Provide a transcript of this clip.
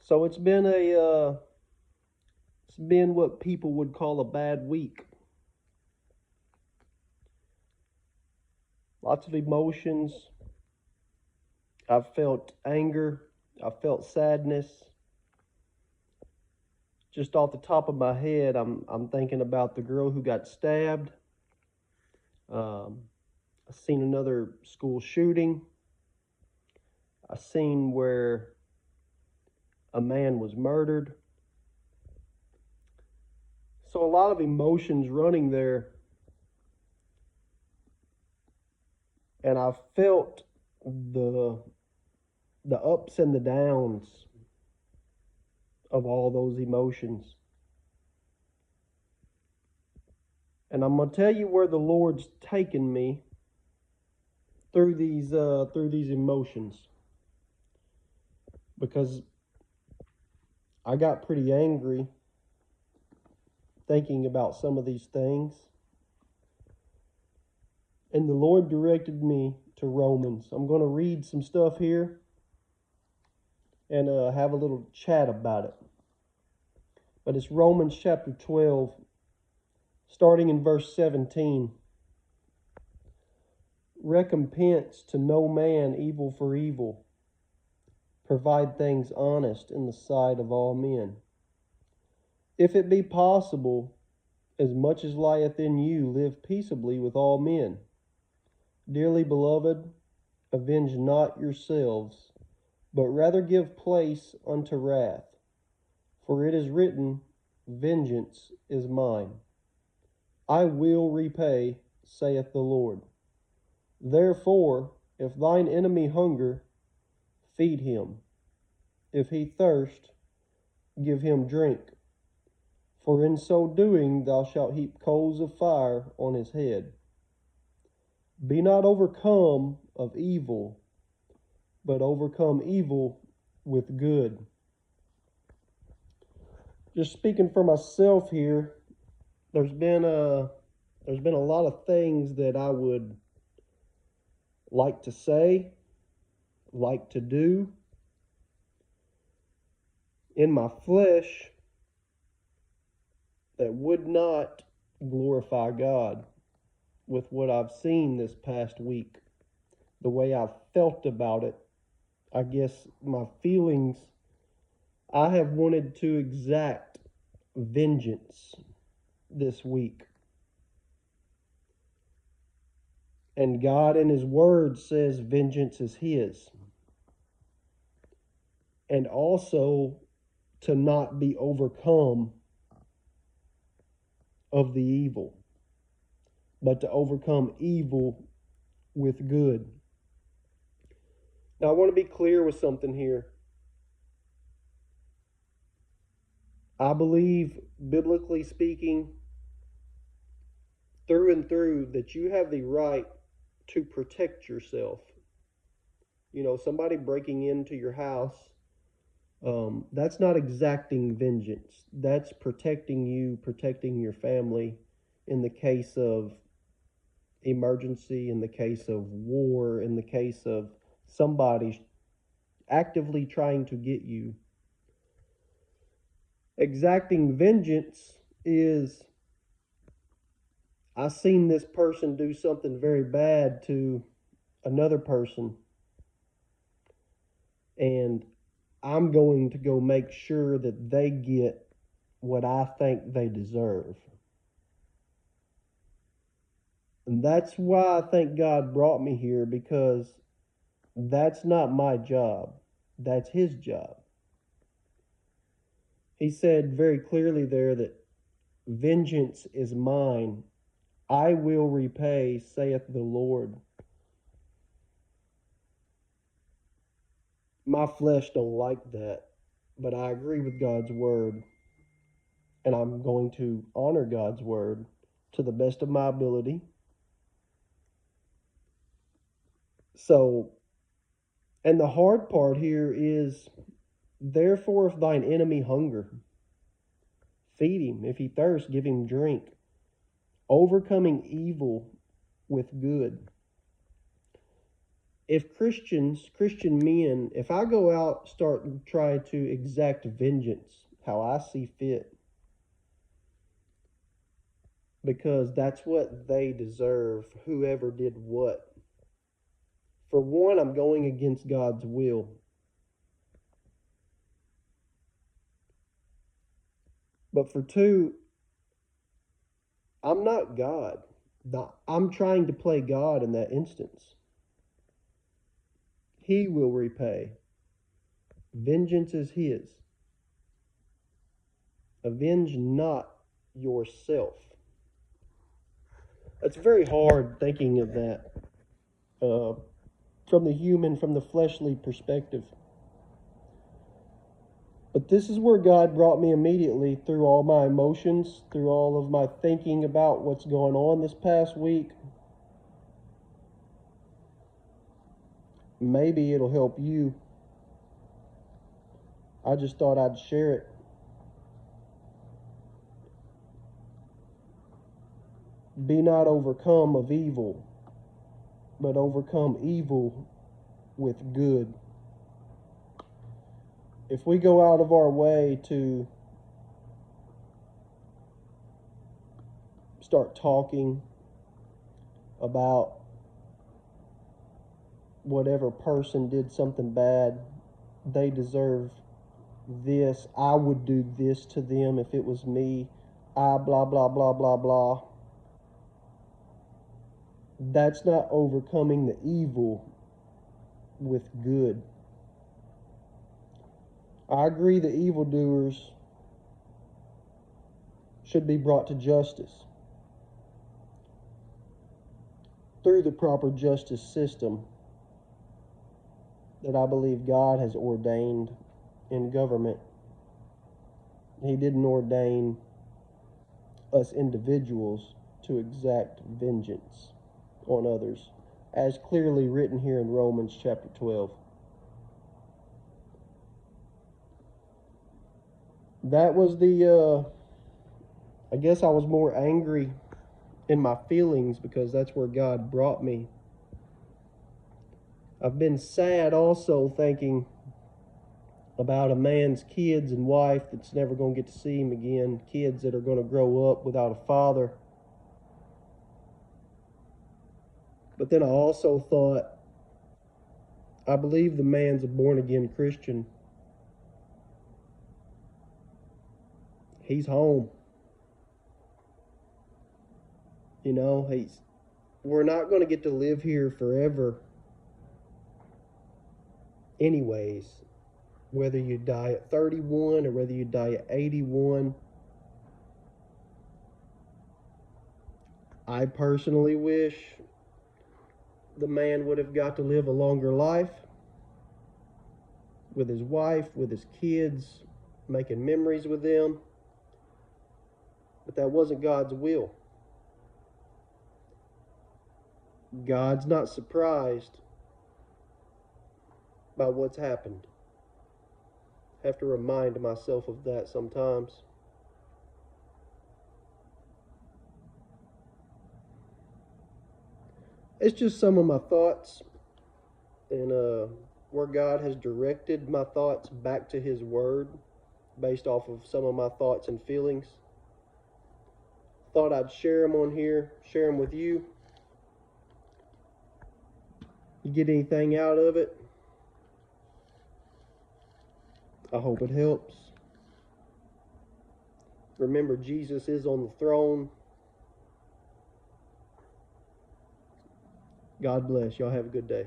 So it's been what people would call a bad week. Lots of emotions. I've felt anger. I felt sadness. Just off the top of my head, I'm thinking about the girl who got stabbed. Um, I've seen another school shooting. I've seen where a man was murdered. So a lot of emotions running there, and I felt the the ups and the downs of all those emotions. And I'm gonna tell you where the Lord's taken me through these emotions, because I got pretty angry thinking about some of these things, and the Lord directed me to Romans. I'm going to read some stuff here and have a little chat about it. But it's Romans chapter 12, starting in verse 17. Recompense to no man evil for evil. Provide things honest in the sight of all men. If it be possible, as much as lieth in you, live peaceably with all men. Dearly beloved, avenge not yourselves, but rather give place unto wrath. For it is written, Vengeance is mine. I will repay, saith the Lord. Therefore, if thine enemy hunger, feed him. If he thirst, give him drink. For in so doing thou shalt heap coals of fire on his head. Be not overcome of evil, but overcome evil with good. Just speaking for myself here, there's been a lot of things that I would like to say, like to do in my flesh that would not glorify God with what I've seen this past week, the way I've felt about it. I guess my feelings, I have wanted to exact vengeance this week. And God in His Word says vengeance is His. And also to not be overcome of the evil, but to overcome evil with good. Now, I want to be clear with something here. I believe, biblically speaking, through and through, that you have the right to protect yourself. You know, somebody breaking into your house, that's not exacting vengeance. That's protecting you, protecting your family in the case of emergency, in the case of war, in the case of somebody actively trying to get you. Exacting vengeance is, I seen this person do something very bad to another person, and I'm going to go make sure that they get what I think they deserve. And that's why I think God brought me here, because that's not my job. That's His job. He said very clearly there that vengeance is mine. I will repay, saith the Lord. My flesh don't like that, but I agree with God's word, and I'm going to honor God's word to the best of my ability. So, and the hard part here is, therefore, if thine enemy hunger, feed him. If he thirst, give him drink. Overcoming evil with good. if Christian men, if I go out, start and try to exact vengeance how I see fit, because that's what they deserve, whoever did what. For one, I'm going against God's will. But for two, I'm not God. I'm trying to play God in that instance. He will repay. Vengeance is his. Avenge not yourself. It's very hard thinking of that from the fleshly perspective. But this is where God brought me immediately through all my emotions, through all of my thinking about what's going on this past week. Maybe it'll help you. I just thought I'd share it. Be not overcome of evil, but overcome evil with good. If we go out of our way to start talking about whatever person did something bad, they deserve this, I would do this to them if it was me, I blah blah blah blah blah. That's not overcoming the evil with good. I agree the evildoers should be brought to justice through the proper justice system that I believe God has ordained in government. He didn't ordain us individuals to exact vengeance on others, as clearly written here in Romans chapter 12. That was I guess I was more angry in my feelings because that's where God brought me. I've been sad also thinking about a man's kids and wife that's never going to get to see him again, kids that are going to grow up without a father. But then I also thought, I believe the man's a born-again Christian. He's home. You know, we're not going to get to live here forever anyways. Whether you die at 31 or whether you die at 81. I personally wish the man would have got to live a longer life with his wife, with his kids, making memories with them. But that wasn't God's will. God's not surprised by what's happened. I have to remind myself of that sometimes. It's just some of my thoughts and where God has directed my thoughts back to His Word based off of some of my thoughts and feelings. Thought I'd share them on here, share them with you. You get anything out of it? I hope it helps. Remember, Jesus is on the throne. God bless. Y'all have a good day.